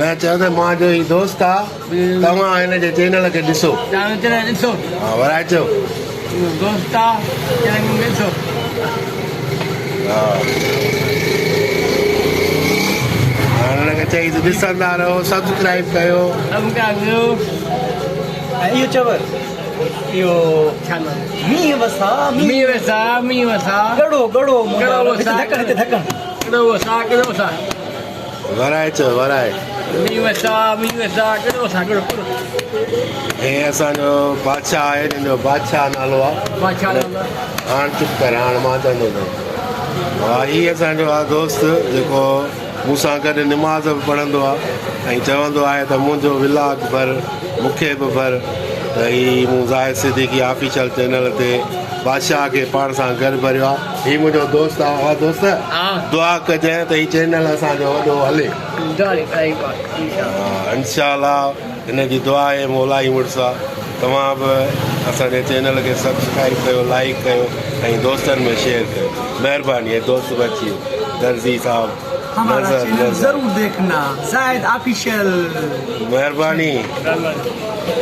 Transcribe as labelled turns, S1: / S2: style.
S1: न चयो त मां जो ही दोस्त आहे तव्हां हिन जे चैनल खे ॾिसो हा वराए चओ
S2: दोस्त आहे
S1: हा हुनखे चई ॾिसंदा रहो सब्सक्राइब कयो
S3: इहो चव इहो मींहुं वसा गड़ो हिते धकण
S1: वराए चओ वराए हे असांजो बादशाह आहे जंहिंजो बादशाह नालो आहे हाणे चुप कर हाणे मां चवंदो हा हीअ असांजो आहे दोस्त जेको मूंसां गॾु निमाज़ बि पढ़ंदो आहे ऐं चवंदो आहे त मुंहिंजो विलाग भर मूंखे बि भर त हीअ मूं ज़ाहिर सिद्दीकी ऑफिशियल चैनल ते बादशाह खे पाण सां गॾु भरियो आहे हीअ मुंहिंजो दोस्त आहे हा दोस्त दुआ कजांइ त हीअ चैनल असांजो वॾो हले इंशाअल्लाह हिनजी दुआ आहे मौलाई मुड़ुस आहे तव्हां बि असांजे चैनल खे सब्सक्राइब कयो लाइक कयो ऐं दोस्तनि में शेयर कयो महिरबानी है दोस्त बची दर्जी साहब
S3: हमारा चैनल जरूर देखना शायद ऑफिशियल
S1: महिरबानी